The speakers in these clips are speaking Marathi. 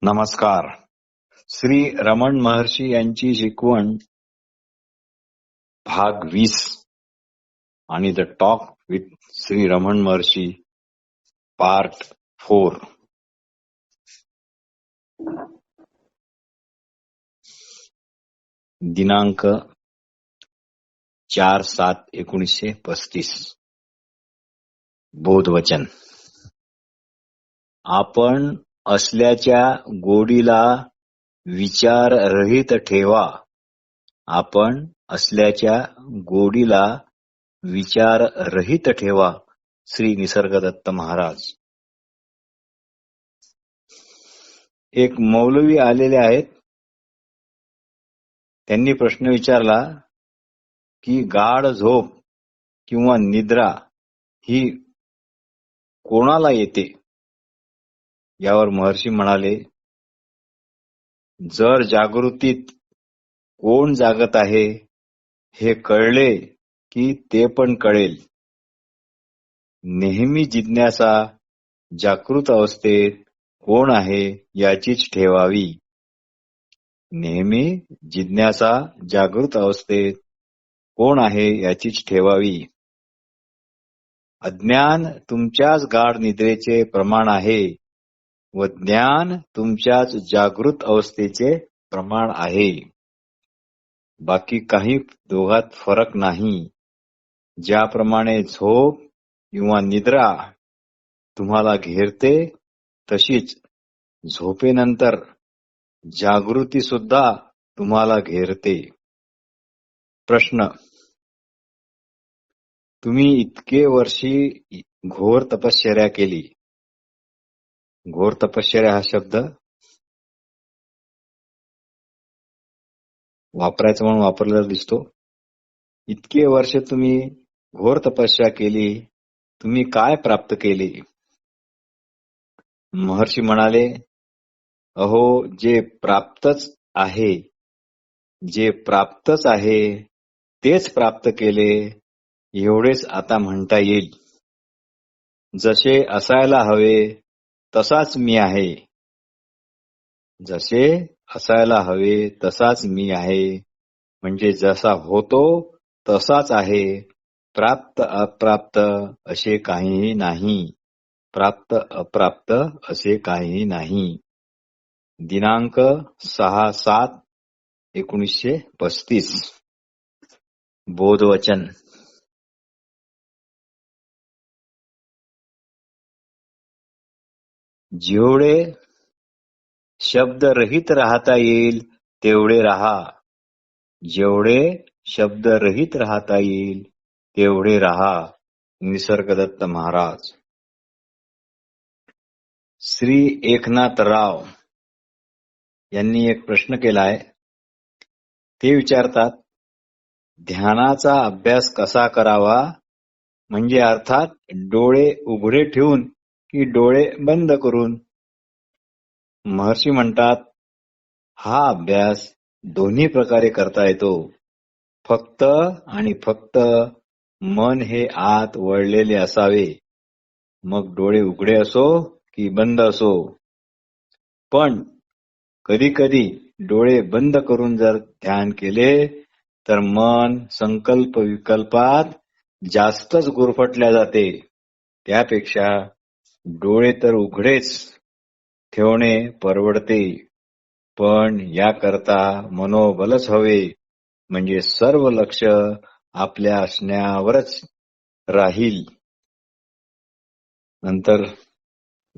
नमस्कार. श्री रमण महर्षी यांची शिकवण भाग 20 आणि the talk with Shri Raman Maharshi part 4. दिनांक 4/7/1935. बोधवचन. आपण असल्याच्या गोडीला विचाररहित ठेवा. आपण असल्याच्या गोडीला विचाररहित ठेवा. श्री निसर्गदत्त महाराज. एक मौलवी आलेले आहेत. त्यांनी प्रश्न विचारला की गाढ झोप किंवा निद्रा ही कोणाला येते? यावर महर्षी म्हणाले, जर जागृतीत कोण जागत आहे हे कळले की ते पण कळेल. नेहमी जिज्ञासा जागृत अवस्थेत कोण आहे याचीच ठेवावी. नेहमी जिज्ञासा जागृत अवस्थेत कोण आहे याचीच ठेवावी. अज्ञान तुमच्याच गाढ निद्रेचे प्रमाण आहे व ज्ञान तुमच्याच जागृत अवस्थेचे प्रमाण आहे. बाकी काही दोघात फरक नाही. ज्याप्रमाणे झोप किंवा निद्रा तुम्हाला घेरते तशीच झोपेनंतर जागृती सुद्धा तुम्हाला घेरते. प्रश्न. तुम्ही इतके वर्षी घोर तपश्चर्या केली. घोर तपश्चर्या हा शब्द वापरायचा म्हणून वापरलेला दिसतो. इतके वर्ष तुम्ही घोर तपस्या केली, तुम्ही काय प्राप्त केले? महर्षी म्हणाले, अहो जे प्राप्तच आहे, जे प्राप्तच आहे तेच प्राप्त केले एवढेच आता म्हणता येईल. जसे असायला हवे तसाच मी आहे. जसे असायला हवे तसाच मी आहे म्हणजे जसा होतो तसाच आहे. प्राप्त अप्राप्त असे काहीही नाही. प्राप्त अप्राप्त असे काहीही नाही. दिनांक 6/7/1935. बोधवचन. जेवढे शब्दरहित राहता येईल तेवढे राहा. जेवढे शब्दरहित राहता येईल तेवढे राहा. निसर्गदत्त महाराज. श्री एकनाथराव यांनी एक प्रश्न केलाय. ते विचारतात, ध्यानाचा अभ्यास कसा करावा? म्हणजे अर्थात डोळे उघडे ठेवून की डोळे बंद करून? महर्षी म्हणतात, हा अभ्यास दोन्ही प्रकारे करता येतो. फक्त आणि फक्त मन हे आत वळलेले असावे, मग डोळे उघडे असो की बंद असो. पण कधी कधी डोळे बंद करून जर ध्यान केले तर मन संकल्प विकल्पात जास्तच गुरफटल्या जाते. त्यापेक्षा डोळे तर उघडेच ठेवणे परवडते. पण याकरता मनोबलच हवे. म्हणजे सर्व लक्ष आपल्या असण्यावरच राहील. नंतर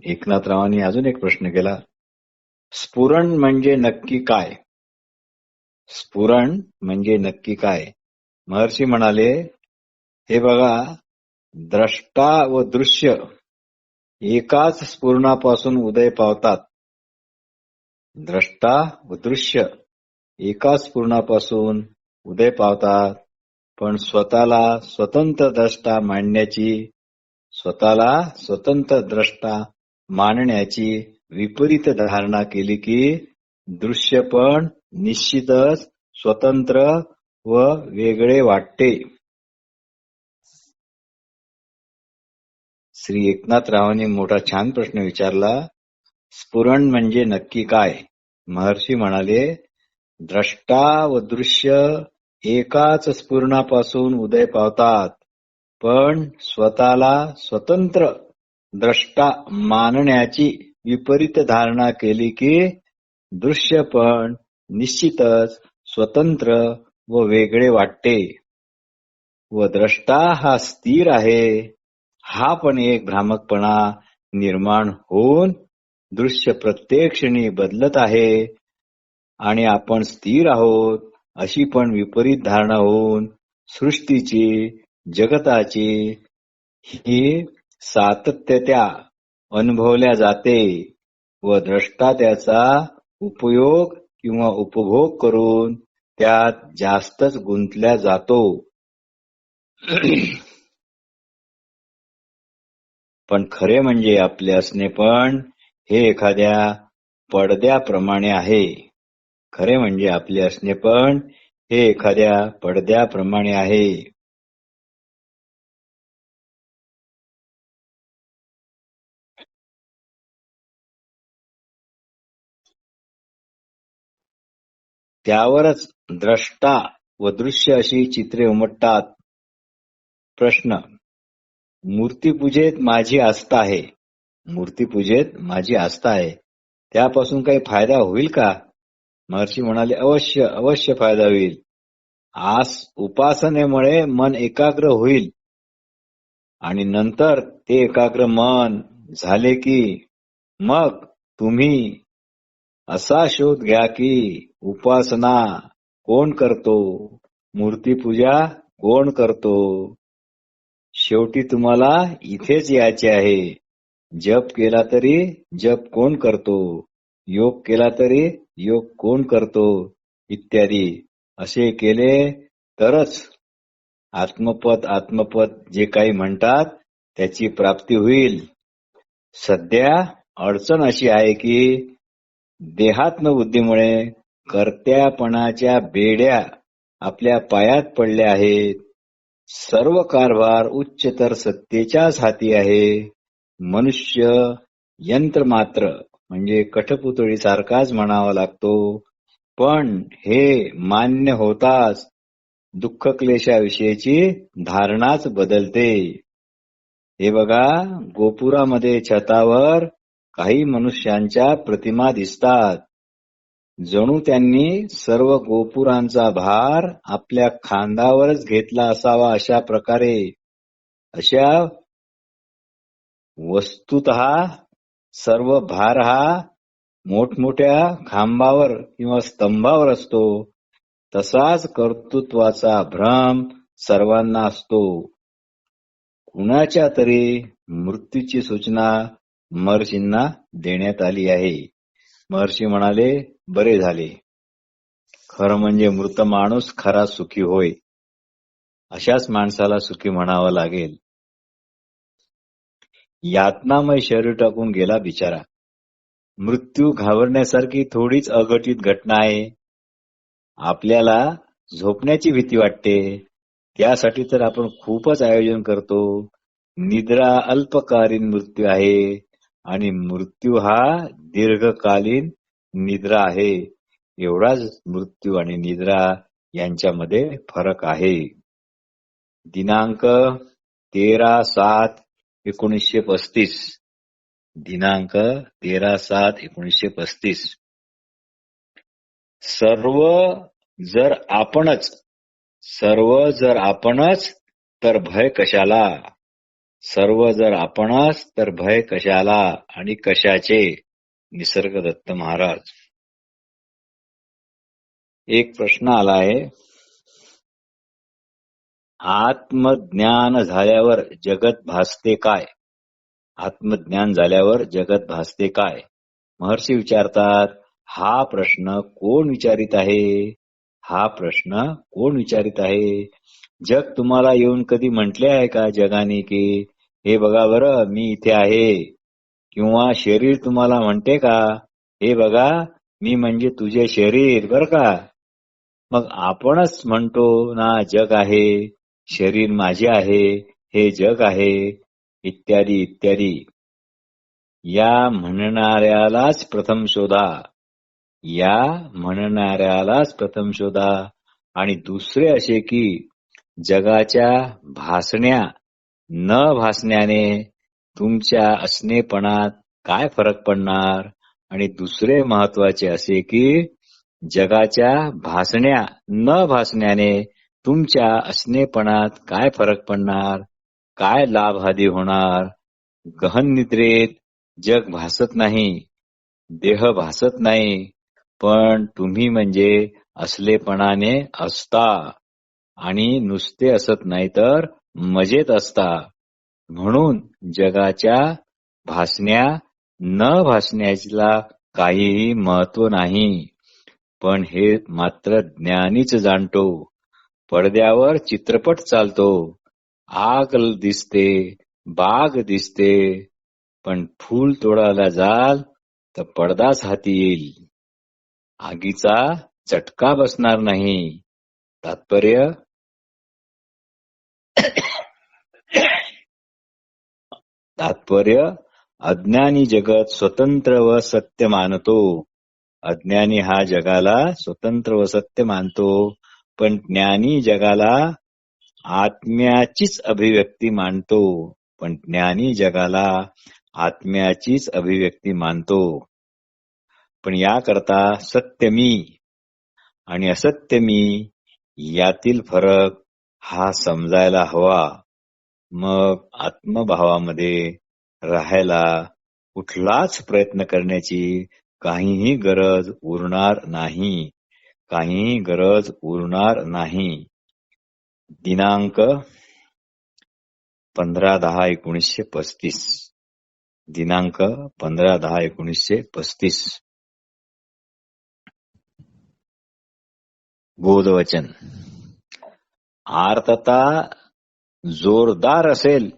एकनाथरावांनी अजून एक प्रश्न केला. स्फुरण म्हणजे नक्की काय? स्फुरण म्हणजे नक्की काय? महर्षी म्हणाले, हे बघा, द्रष्टा व दृश्य एकाच स्फुरणापासून उदय पावतात. द्रष्टा व दृश्य एकाच स्फुरणापासून उदय पावतात. पण स्वतःला स्वतंत्र द्रष्टा मांडण्याची, स्वतःला स्वतंत्र द्रष्टा मानण्याची विपरीत धारणा केली की दृश्य पण निश्चितच स्वतंत्र व वेगळे वाटते. श्री एकनाथरावांनी मोठा छान प्रश्न विचारला. स्फुरण म्हणजे नक्की काय? महर्षी म्हणाले, द्रष्टा व दृश्य एकाच स्फुरणापासून उदय पावतात, पण स्वतःला स्वतंत्र द्रष्टा मानण्याची विपरीत धारणा केली की दृश्य पण निश्चितच स्वतंत्र व वेगळे वाटते व द्रष्टा हा स्थिर आहे, हा पण एक भ्रामकपणा निर्माण होऊन दृश्य प्रत्येक क्षणी बदलत आहे आणि आपण स्थिर आहोत अशी पण विपरीत धारणा होऊन सृष्टीची, जगताची ही सातत्यता अनुभवल्या जाते व द्रष्टा त्याचा उपयोग किंवा उपभोग करून त्यात जास्तच गुंतल्या जातो. पण खरे म्हणजे आपले असणे पण हे एखाद्या पडद्याप्रमाणे आहे. खरे म्हणजे आपले असणे पण हे एखाद्या पडद्याप्रमाणे आहे. त्यावरच द्रष्टा व दृश्य अशी चित्रे उमटतात. प्रश्न: मूर्तीपूजेत माझी आस्था आहे. मूर्तीपूजेत माझी आस्था आहे, त्यापासून काही फायदा होईल का? महर्षी म्हणाले, अवश्य अवश्य फायदा होईल. उपासनेमुळे मन एकाग्र होईल आणि नंतर ते एकाग्र मन झाले की मग तुम्ही असा शोध घ्या की उपासना कोण करतो, मूर्तीपूजा कोण करतो. शेवटी तुम्हाला इथेच यायचे आहे. जप केला तरी जप कोण करतो, योग केला तरी योग कोण करतो, इत्यादी. असे केले तरच आत्मपद जे काही म्हणतात त्याची प्राप्ती होईल. सध्या अडचण अशी आहे की देहात्मबुद्धीमुळे कर्त्यापणाच्या बेड्या आपल्या पायात पडल्या आहेत. सर्व कारभार उच्चतर सत्तेच्याच हाती आहे. मनुष्य यंत्र मात्र म्हणजे कठपुतळीसारखाच म्हणावा लागतो. पण हे मान्य होताच दुःख क्लेशाविषयीची धारणाच बदलते. हे बघा, गोपुरामध्ये छतावर काही मनुष्यांच्या प्रतिमा दिसतात. जणू त्यांनी सर्व गोपुरांचा भार आपल्या खांद्यावरच घेतला असावा अशा प्रकारे. अशा वस्तुतः सर्व भार हा मोठमोठ्या खांबावर किंवा स्तंभावर असतो. तसाच कर्तृत्वाचा भ्रम सर्वांना असतो. कुणाच्या तरी मृत्यूची सूचना महर्षींना देण्यात आली आहे. महर्षी म्हणाले, बरे झाले. खरं म्हणजे मृत माणूस खरा सुखी होय. अशाच माणसाला सुखी म्हणावं लागेल. यातनामय शरीर टाकून गेला बिचारा. मृत्यू घाबरण्यासारखी थोडीच अघटित घटना आहे. आपल्याला झोपण्याची भीती वाटते, त्यासाठी तर आपण खूपच आयोजन करतो. निद्रा अल्पकालीन मृत्यू आहे आणि मृत्यू हा दीर्घकालीन निद्रा आहे. एवढाच मृत्यू आणि निद्रा यांच्यामध्ये फरक आहे. दिनांक 13/7/1935. दिनांक 13/7/1935. सर्व जर आपणच तर भय कशाला. सर्व जर आपणच तर भय कशाला आणि कशाचे. निसर्गदत्त महाराज. एक प्रश्न आला आहे, आत्मज्ञान झाल्यावर जगत भासते काय? आत्मज्ञान झाल्यावर जगत भासते काय? महर्षी विचारतात, हा प्रश्न कोण विचारित आहे? हा प्रश्न कोण विचारित आहे? जग तुम्हाला येऊन कधी म्हटले आहे का जगाने की हे बघा बरं मी इथे आहे? किंवा शरीर तुम्हाला म्हणते का, हे बघा मी म्हणजे तुझे शरीर बर का? मग आपणच म्हणतो ना जग आहे, शरीर माझे आहे, हे जग आहे, इत्यादी इत्यादी. या म्हणणाऱ्यालाच प्रथम शोधा. या म्हणणाऱ्यालाच प्रथम शोधा. आणि दुसरे असे की जगाच्या भासण्या न भासण्याने तुमच्या असणेपणात काय फरक पडणार. आणि दुसरे महत्वाचे असे की जगाच्या भासण्या न भासण्याने तुमच्या असणेपणात काय फरक पडणार, काय लाभहानी होणार. गहन निद्रेत जग भासत नाही, देह भासत नाही, पण तुम्ही म्हणजे असलेपणाने असता आणि नुसते असत नाही तर मजेत असता. म्हणून जगाच्या भासण्या न भासण्याला काहीही महत्व नाही. पण हे मात्र ज्ञानीच जाणतो. पडद्यावर चित्रपट चालतो, आग दिसते, बाग दिसते, पण फूल तोडायला जाल तर पडदाच हाती येईल. आगीचा चटका बसणार नाही. तात्पर्य अज्ञानी जगत स्वतंत्र व सत्य मानतो. अज्ञानी हा जगाला स्वतंत्र व सत्य मानतो, पण ज्ञानी जगाला आत्म्याचीच अभिव्यक्ती मानतो. पण ज्ञानी जगाला आत्म्याचीच अभिव्यक्ती मानतो. पण याकरता सत्य मी आणि असत्य मी यातील फरक हा समजायला हवा. मग आत्मभावामध्ये राहायला कुठलाच प्रयत्न करण्याची काहीही गरज उरणार नाही. काहीही गरज उरणार नाही. दिनांक 15/10/1935. दिनांक 15/10/1935. बोधवचन. आर्तता जोरदार असेल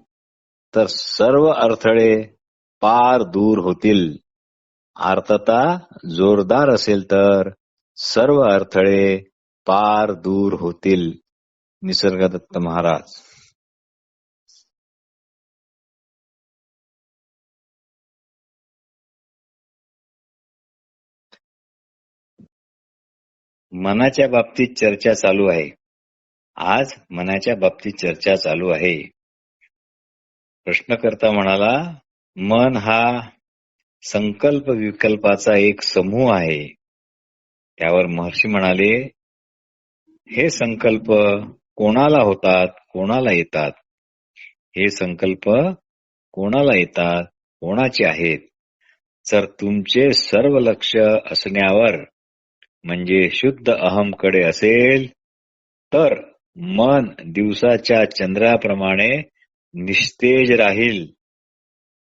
तर सर्व अडथळे पार दूर होतील. आर्तता जोरदार असेल तर सर्व अडथळे पार दूर होतील. निसर्गदत्त महाराज. मनाच्या बाबतीत चर्चा चालू आहे. आज मनाच्या बाबतीत चर्चा चालू आहे. प्रश्नकर्ता म्हणाला, मन हा संकल्प विकल्पाचा एक समूह आहे. त्यावर महर्षी म्हणाले, हे संकल्प कोणाला होतात, कोणाला येतात. हे संकल्प कोणाला येतात, कोणाचे आहेत. जर तुमचे सर्व लक्ष असण्यावर म्हणजे शुद्ध अहमकडे असेल तर मन दिवसाच्या चंद्राप्रमाणे निस्तेज राहील.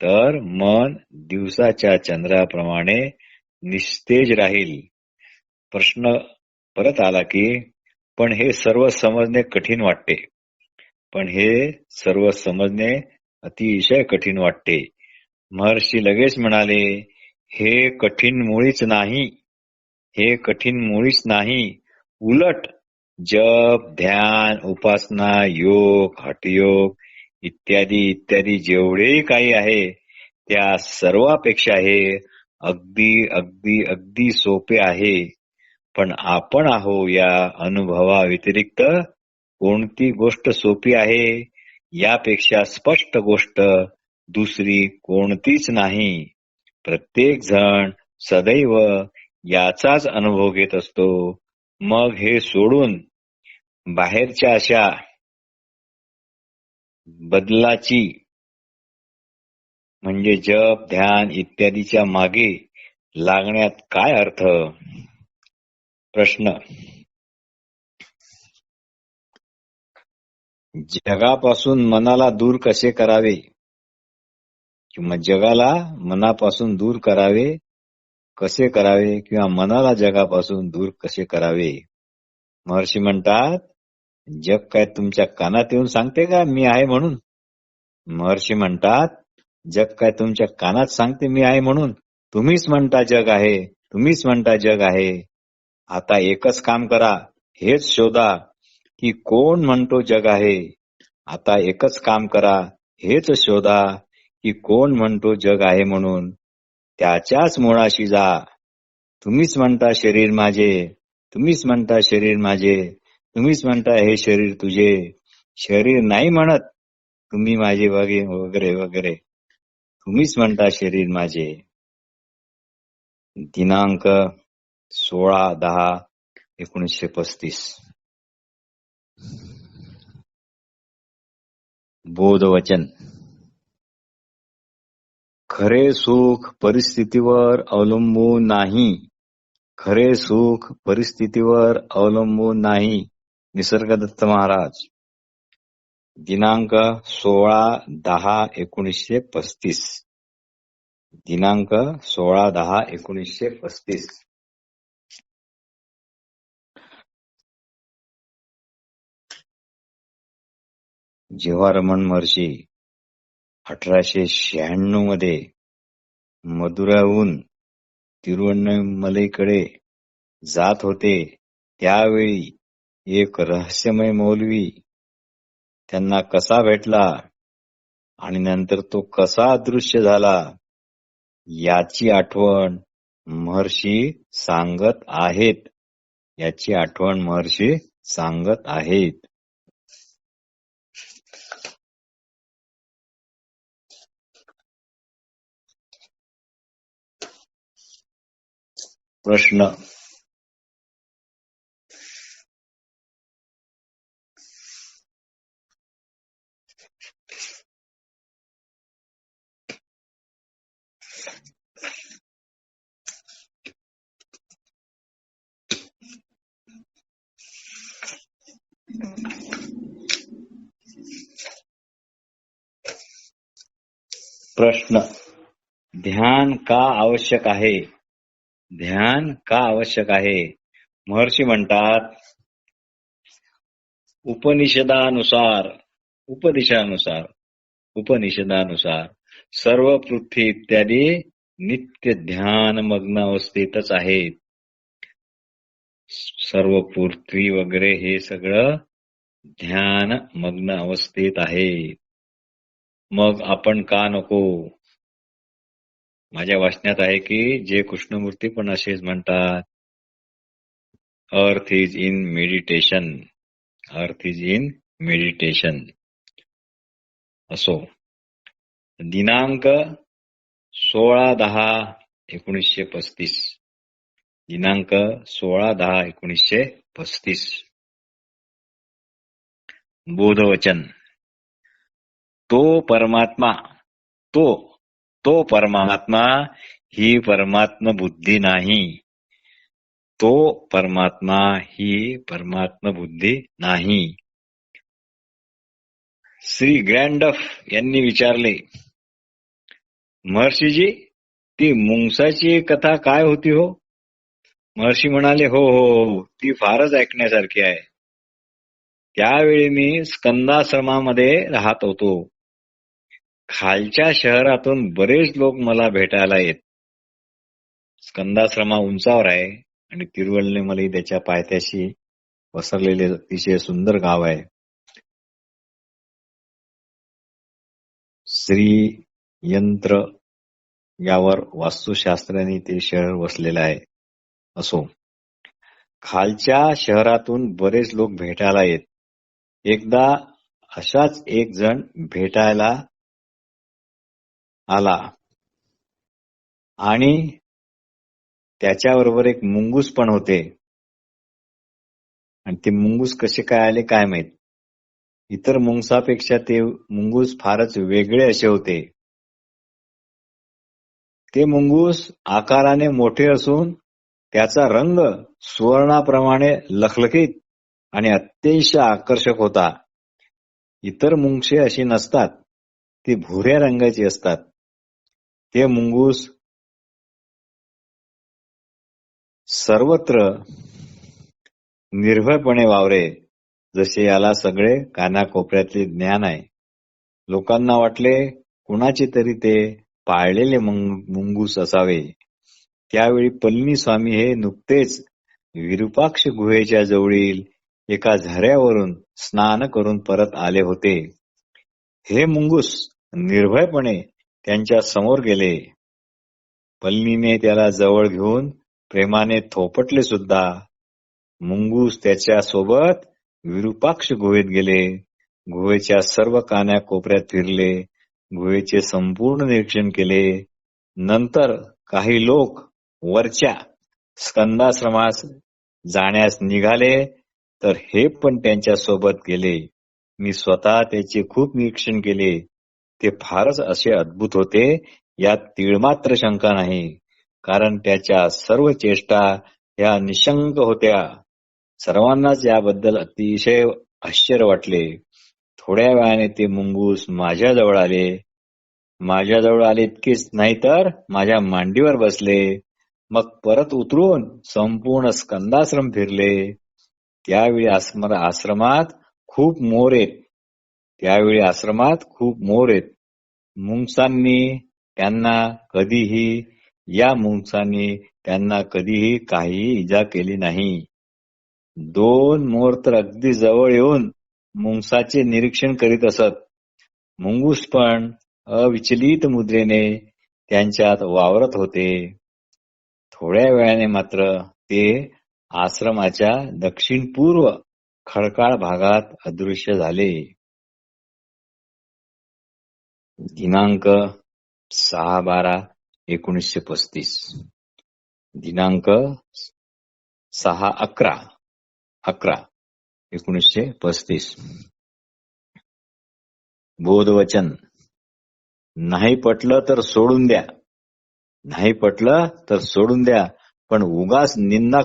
तर मन दिवसाच्या चंद्राप्रमाणे निस्तेज राहील. प्रश्न परत आला की पण हे सर्व समजणे कठीण वाटते. पण हे सर्व समजणे अतिशय कठीण वाटते. महर्षी लगेच म्हणाले, हे कठीण मुळीच नाही. हे कठीण मुळीच नाही. उलट जप, ध्यान, उपासना, योग, हठयोग इत्यादी इत्यादी जेवढेही काही आहे त्या सर्वापेक्षा हे अगदी अगदी अगदी सोपे आहे. पण आपण आहो या अनुभवा व्यतिरिक्त कोणती गोष्ट सोपी आहे यापेक्षा स्पष्ट गोष्ट दुसरी कोणतीच नाही. प्रत्येक जण सदैव याचाच अनुभव घेत असतो. मग हे सोडून बाहेरच्या अशा बदलाची म्हणजे जप, ध्यान इत्यादीच्या मागे लागण्यात काय अर्थ. प्रश्न. जगापासून मनाला दूर कसे करावे, किंवा जगाला मनापासून दूर करावे कसे करावे, किंवा मनाला जगापासून दूर कसे करावे. महर्षी म्हणतात, जग काय तुमच्या कानात येऊन सांगते का मी आहे म्हणून. महर्षी म्हणतात, जग काय तुमच्या कानात सांगते मी आहे म्हणून. तुम्हीच म्हणता जग आहे, तुम्हीच म्हणता जग आहे. आता एकच काम करा, हेच शोधा की कोण म्हणतो जग आहे. आता एकच काम करा, हेच शोधा की कोण म्हणतो जग आहे म्हणून, त्याच्याच मुळाशी जा. तुम्हीच म्हणता शरीर माझे, तुम्हीच म्हणता शरीर माझे, तुम्हीच म्हणता हे शरीर तुझे. शरीर नाही म्हणत तुम्ही माझे वगैरे वगैरे, तुम्हीच म्हणता शरीर माझे. दिनांक 16/10/1935. बोधवचन. खरे सुख परिस्थितीवर अवलंबून नाही. खरे सुख परिस्थितीवर अवलंबून नाही. निसर्गदत्त महाराज. दिनांक 16/10/1935. दिनांक 16/10/1935. जेव्हा रमण महर्षी 1896 मध्ये मदुराहून तिरुवण्णमलईकडे जात होते, त्यावेळी एक रहस्यमय मौलवी त्यांना कसा भेटला आणि नंतर तो कसा अदृश्य झाला, याची आठवण महर्षी सांगत आहेत. याची आठवण महर्षी सांगत आहेत. प्रश्न. प्रश्न. ध्यान का आवश्यक आहे? ध्यान का आवश्यक आहे? महर्षी म्हणतात, उपनिषदानुसार सर्व पृथ्वी इत्यादी नित्य ध्यान मग्न अवस्थेतच आहेत. सर्व पृथ्वी वगैरे हे सगळं ध्यान मग्न अवस्थेत आहे. मग आपण का नको? माझ्या वाचण्यात आहे की जे कृष्णमूर्ती पण असेच म्हणतात, earth is in meditation. Earth is in meditation. असो. दिनांक 16/10/1935. दिनांक 16/10/1935. बोधवचन. तो परमात्मा ही परमात्मा बुद्धी नाही. तो परमात्मा ही परमात्मा बुद्धी नाही. श्री ग्रँडफ यांनी विचारले, महर्षीजी, ती मुंगसाची कथा काय होती हो? महर्षी म्हणाले, हो हो हो, ती फारच ऐकण्यासारखी आहे. त्यावेळी मी स्कंदाश्रमामध्ये राहत होतो. खालच्या शहरातून बरेच लोक मला भेटायला येत. स्कंदाश्रमा उंचावर आहे आणि तिरुवल्लेमलई त्याच्या पायथ्याशी पसरलेले अतिशय सुंदर गाव आहे. श्री यंत्र यावर वास्तुशास्त्राने ते शहर वसलेलं आहे. असो. खालच्या शहरातून बरेच लोक भेटायला येत. एकदा असाच एक जण भेटायला आला आणि त्याच्याबरोबर एक मुंगूस पण होते. आणि ते मुंगूस कसे काय आले काय माहित. इतर मुंगसापेक्षा ते मुंगूस फारच वेगळे असे होते. ते मुंगूस आकाराने मोठे असून त्याचा रंग सुवर्णाप्रमाणे लखलखीत आणि अत्यंत आकर्षक होता. इतर मुंगसे अशी नसतात, ती भुऱ्या रंगाची असतात. ते मुंगूस सर्वत्र निर्भयपणे वावरे, जसे याला सगळे कानाकोपऱ्यातले ज्ञान आहे. लोकांना वाटले कुणाचे तरी ते पाळलेले मुंगूस असावे. त्यावेळी पळणीस्वामी हे नुकतेच विरूपाक्ष गुहेच्या जवळील एका झऱ्यावरून स्नान करून परत आले होते. हे मुंगूस निर्भयपणे त्यांच्या समोर गेले. पत्नीने त्याला जवळ घेऊन प्रेमाने थोपटले सुद्धा. मुंगूस त्याच्या सोबत विरूपाक्ष गुहेत गेले. गुहेच्या सर्व कान्या कोपऱ्यात फिरले. गुहेचे संपूर्ण निरीक्षण केले. नंतर काही लोक वरच्या स्कंदाश्रमास जाण्यास निघाले, तर हे पण त्यांच्या सोबत गेले. मी स्वतः त्याचे खूप निरीक्षण केले. ते फारच असे अद्भुत होते, यात तीळमात्र शंका नाही. कारण त्याच्या सर्व चेष्टा ह्या निशंक होत्या. सर्वांनाच याबद्दल अतिशय आश्चर्य वाटले. थोड्या वेळाने ते मुंगूस माझ्याजवळ आले. माझ्याजवळ आले इतकेच नाही तर माझ्या मांडीवर बसले. मग परत उतरून संपूर्ण स्कंदाश्रम फिरले. त्यावेळी आश्रमात खूप मोर येत. मुंगसांनी त्यांना कधीही काहीही इजा केली नाही. 2 मोर तर अगदी जवळ येऊन मुंगसाचे निरीक्षण करीत असत. मुंगूस पण अविचलित मुद्रेने त्यांच्यात वावरत होते. थोड्या वेळाने मात्र ते आश्रमाच्या दक्षिण-पूर्व खडकाळ भागात अदृश्य झाले. दिनांक 6/12/1935. दिनांक 6/11/1935. बोधवचन. नाही पटलं तर सोडून द्या, पण उगाच निंदा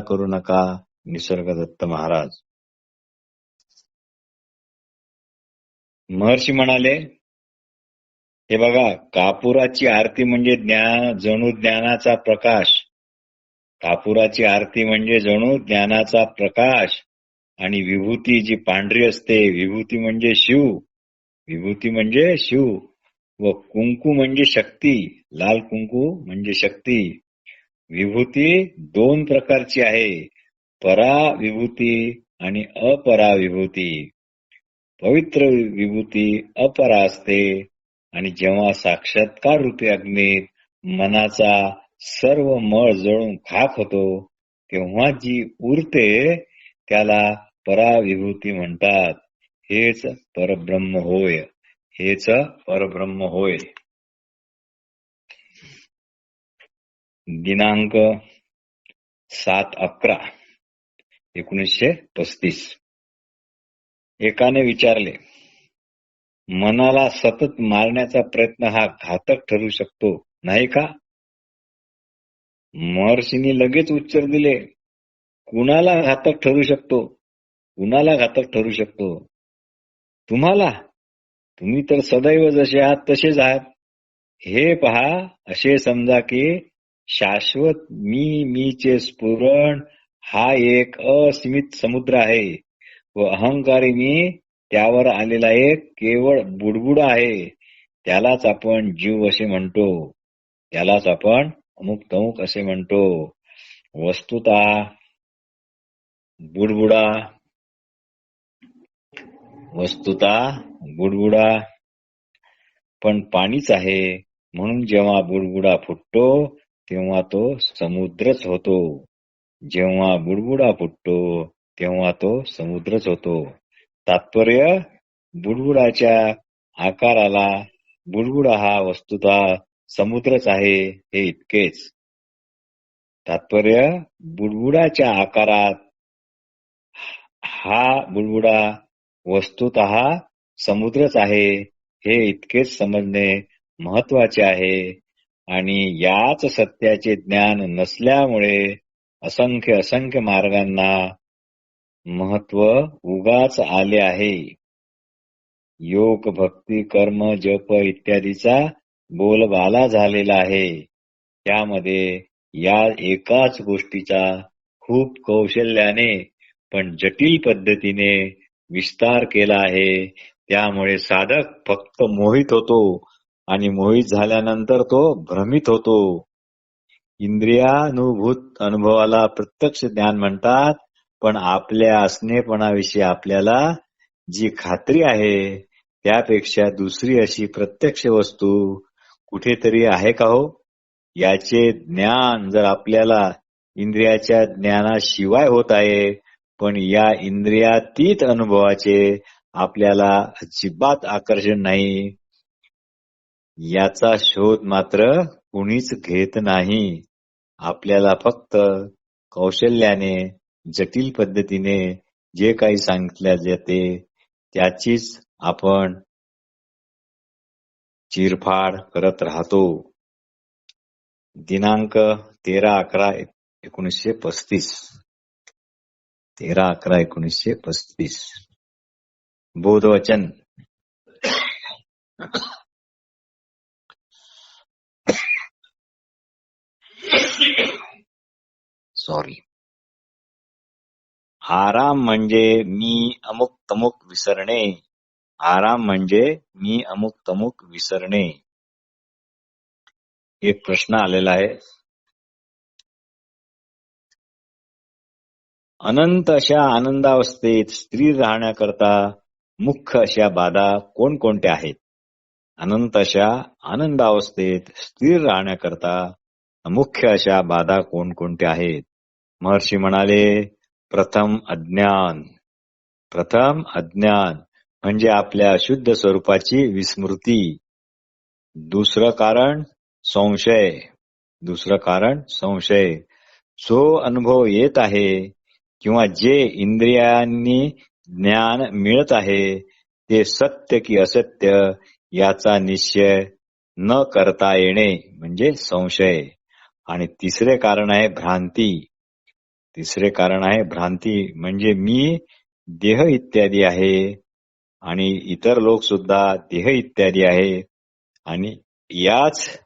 करू नका. निसर्गदत्त महाराज. महर्षी म्हणाले, हे बघा, कापुराची आरती म्हणजे जणू ज्ञानाचा प्रकाश. आणि विभूती जी पांढरी असते, विभूती म्हणजे शिव. व कुंकू म्हणजे शक्ती, लाल कुंकू म्हणजे शक्ती. विभूती 2 प्रकारची आहे, परा विभूती आणि अपरा विभूती. पवित्र विभूती अपरा असते, आणि जेव्हा साक्षात्कार रूपी अग्नीत मनाचा सर्व मळ जळून खाक होतो, तेव्हा जी उरते त्याला पराविभूती म्हणतात. हेच परब्रह्म होय. दिनांक 7/11/1935. एकाने विचारले, मनाला सतत मारण्याचा प्रयत्न हा घातक ठरू शकतो, नाही का? महर्षींनी लगेच उत्तर दिले, कुणाला घातक ठरू शकतो? तुम्हाला? तुम्ही तर सदैव जसे आहात तसेच आहात. हे पहा, असे समजा की शाश्वत मीचे स्फुरण हा एक असीमित समुद्र आहे, व अहंकारी मी त्यावर आलेला एक केवळ बुडबुडा आहे. त्यालाच आपण जीव असे म्हणतो, त्यालाच आपण अमुक तमुक असे म्हणतो. वस्तुतः बुडबुडा पण पाणीच आहे. म्हणून जेव्हा बुडबुडा फुटतो तेव्हा तो समुद्रच होतो. तात्पर्य, बुडबुडाच्या आकाराला बुडबुडा हा वस्तुतः समुद्रच आहे, हे इतकेच. तात्पर्य, बुडबुडाच्या आकारात हा बुडबुडा वस्तुतः समुद्रच आहे, हे इतकेच समजणे महत्वाचे आहे. आणि याच सत्याचे ज्ञान नसल्यामुळे असंख्य मार्गांना महत्व उगाच आले आहे. योग, भक्ती, कर्म, जप इत्यादीचा बोलबाला झालेला आहे. त्यामध्ये या एकाच गोष्टीचा खूप कौशल्याने पण जटिल पद्धतीने विस्तार केला आहे. त्यामुळे साधक फक्त मोहित होतो, आणि मोहित झाल्यानंतर तो भ्रमित होतो. इंद्रियानुभूत अनुभवाला प्रत्यक्ष ज्ञान म्हणतात, पण आपल्या असणेपणाविषयी आपल्याला जी खात्री आहे त्यापेक्षा दुसरी अशी प्रत्यक्ष वस्तू कुठेतरी आहे का हो? याचे ज्ञान जर आपल्याला इंद्रियाच्या ज्ञानाशिवाय होत आहे, पण या इंद्रियातीत अनुभवाचे आपल्याला अजिबात आकर्षण नाही, याचा शोध मात्र कुणीच घेत नाही. आपल्याला फक्त कौशल्याने जटिल पद्धतीने जे काही सांगितले जाते त्याचीच आपण चिरफाड करत राहतो. दिनांक 13/11/1935. 13/11/1935. बोधवचन. सॉरी. आराम म्हणजे मी अमुक तमुक विसरणे. आराम म्हणजे मी अमुक तमुक विसरणे. एक प्रश्न आलेला आहे. अनंत अशा आनंदावस्थेत स्थिर राहण्याकरता मुख्य अशा बाधा कोणकोणत्या आहेत? अनंत अशा आनंदावस्थेत स्थिर राहण्याकरता मुख्य अशा बाधा कोणकोणत्या आहेत? महर्षी म्हणाले, प्रथम अज्ञान. प्रथम अज्ञान म्हणजे आपल्या अशुद्ध स्वरूपाची विस्मृती. दुसरं कारण संशय. दुसरं कारण संशय. जो अनुभव येत आहे किंवा जे इंद्रियांनी ज्ञान मिळत आहे ते सत्य की असत्य याचा निश्चय न करता येणे म्हणजे संशय. आणि तिसरे कारण आहे भ्रांती. तिसरे कारण आहे भ्रांती म्हणजे मी देह इत्यादी आहे आणि इतर लोक सुद्धा देह इत्यादी आहे आणि याच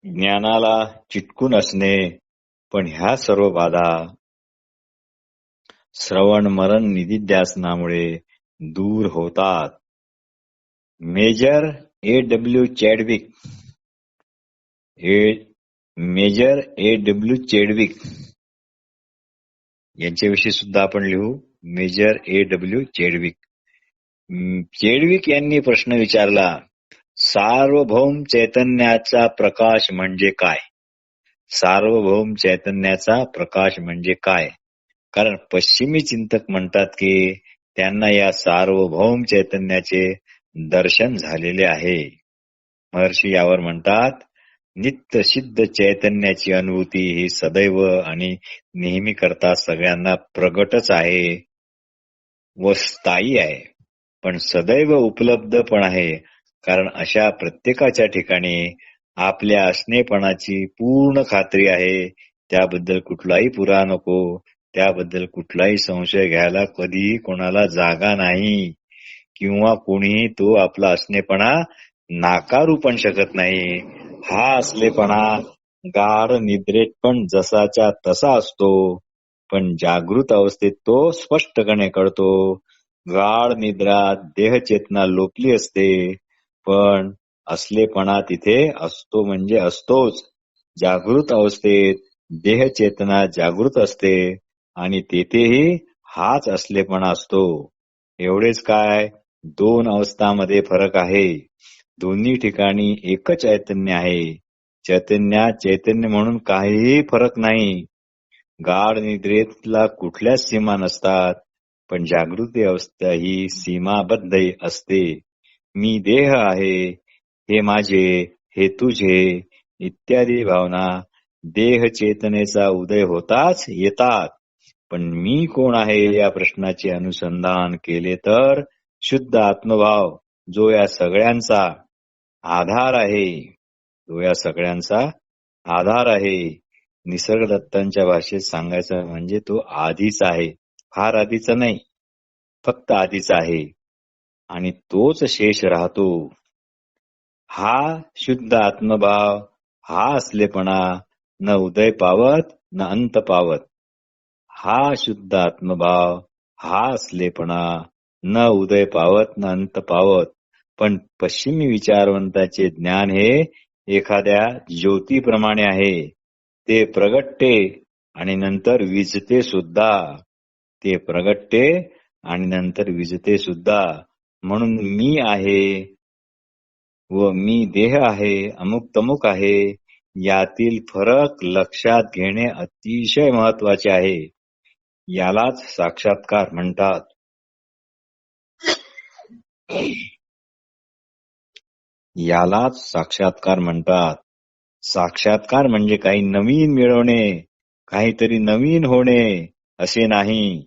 ज्ञानाला चिटकून असणे. पण ह्या सर्व बाधा श्रवण मरण निधिध्यासनामुळे दूर होतात. Major A.W. Chadwick. Major A.W. Chadwick यांच्याविषयी सुद्धा आपण लिहू. Major A.W. चॅडविक. चॅडविक यांनी प्रश्न विचारला, सार्वभौम चैतन्याचा प्रकाश म्हणजे काय? सार्वभौम चैतन्याचा प्रकाश म्हणजे काय? कारण पश्चिमी चिंतक म्हणतात की त्यांना या सार्वभौम चैतन्याचे दर्शन झालेले आहे. महर्षी यावर म्हणतात, नित्य सिद्ध चैतन्याची अनुभूती ही सदैव आणि नेहमी करता सगळ्यांना प्रगटच आहे व स्थायी आहे, पण सदैव उपलब्ध पण आहे. कारण अशा प्रत्येकाच्या ठिकाणी आपल्या असणेपणाची पूर्ण खात्री आहे. त्याबद्दल कुठलाही पुरावा नको, त्याबद्दल कुठलाही संशय घ्यायला कधीही कोणाला जागा नाही किंवा कोणीही तो आपला असणेपणा नाकारू पण शकत नाही. हा असलेपणा गाढ निद्रेत पण जसाच्या तसा असतो, पण जागृत अवस्थेत तो स्पष्टपणे कळतो. गाढ निद्रात देहचेतना लोपली असते, पण असलेपणा तिथे असतो म्हणजे असतोच. जागृत अवस्थेत देहचेतना जागृत असते आणि तेथेही हाच असलेपणा असतो. एवढेच काय, दोन अवस्थांमध्ये फरक आहे. दोन्ही ठिकाणी एकच चैतन्य आहे. चैतन्यात चैतन्य म्हणून काहीही फरक नाही. गाढ निद्रेतला कुठल्याच सीमा नसतात, पण जागृती अवस्था ही सीमाबद्ध असते. मी देह आहे, हे माझे, हे तुझे इत्यादी भावना देह चेतनेचा उदय होताच येतात. पण मी कोण आहे या प्रश्नाचे अनुसंधान केले तर शुद्ध आत्मभाव जो या सगळ्यांचा आधार आहे, जो या सगळ्यांचा आधार आहे. निसर्गदत्तांच्या भाषेत सांगायचं म्हणजे तो आधीच आहे. फार आधीचा नाही, फक्त आधीचा आहे आणि तोच शेष राहतो. हा शुद्ध आत्मभाव, हा असलेपणा न उदय पावत न अंत पावत. हा शुद्ध आत्मभाव, हा असलेपणा न उदय पावत न अंत पावत. पण पश्चिमी विचारवंताचे ज्ञान हे एखाद्या ज्योतीप्रमाणे आहे. ते प्रगटते आणि नंतर विझते सुद्धा. ते प्रगटते आणि नंतर विजते सुद्धा. म्हणून मी आहे व मी देह आहे, अमुक तमुक आहे, यातील फरक लक्षात घेणे अतिशय महत्वाचे आहे. यालाच साक्षात्कार म्हणतात. यालाच साक्षात्कार म्हणतात. साक्षात्कार म्हणजे काही नवीन मिळवणे, काहीतरी नवीन होणे असे नाही.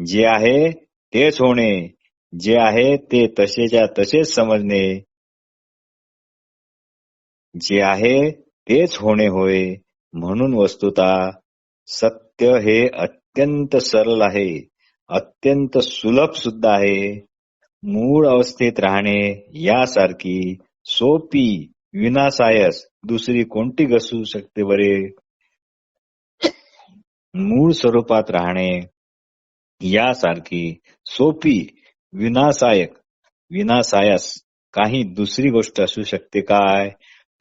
जे आहे तेच होणे, जे आहे ते तसेच्या तसेच समजणे, जे आहे तेच होणे होय. म्हणून वस्तुतः सत्य हे अत्यंत सरळ आहे, अत्यंत सुलभ सुद्धा आहे. मूळ अवस्थेत राहणे यासारखी सोपी विनासायस दुसरी कोणती असू शकते बरे. मूळ स्वरूपात राहणे यासारखी सोपी विनासायस काही दुसरी गोष्ट असू शकते काय.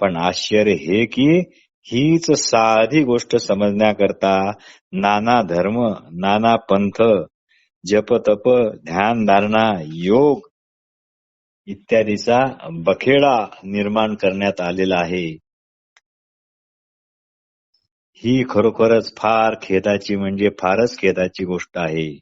पण आश्चर्य हे की हीच साधी गोष्ट समजण्याकरता नाना धर्म, नाना पंथ, जप तप, ध्यान धारणा, योग इत्यादीचा बखेडा निर्माण करण्यात आलेला आहे. ही खरोखरच फार खेदाची म्हणजे फारच खेदाची गोष्ट आहे.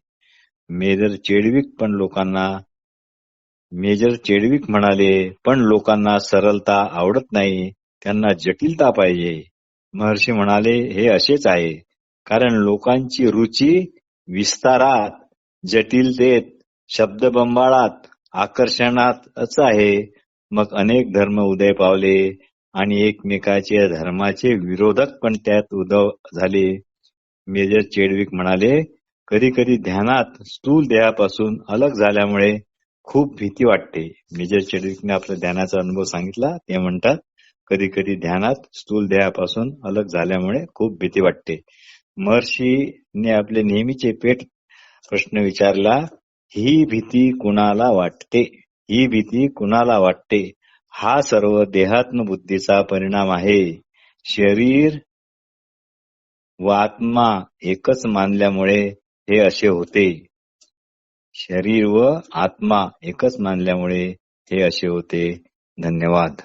मेजर चेडविक म्हणाले, पण लोकांना सरलता आवडत नाही, त्यांना जटिलता पाहिजे. महर्षी म्हणाले, हे असेच आहे, कारण लोकांची रुची विस्तारात, जटिलतेत, शब्दबंबाळात, आकर्षणातच आहे. मग अनेक धर्म उदय पावले आणि एकमेकाचे धर्माचे विरोधक पण त्यात उदय झाले. मेजर चेडविक म्हणाले, कधी कधी ध्यानात स्थूल देहापासून अलग झाल्यामुळे खूप भीती वाटते. मेजर चेडविकने आपला ध्यानाचा अनुभव सांगितला. ते म्हणतात, कधी कधी ध्यानात स्थूल देहापासून अलग झाल्यामुळे खूप भीती वाटते. महर्षीने आपले नेहमीचे पेट प्रश्न विचारला, ही भीती कुणाला वाटते? ही भीती कुणाला वाटते? हा सर्व देहात्म बुद्धीचा परिणाम आहे. शरीर व आत्मा एकच मानल्यामुळे हे असे होते. शरीर व आत्मा एकच मानल्यामुळे हे असे होते. धन्यवाद.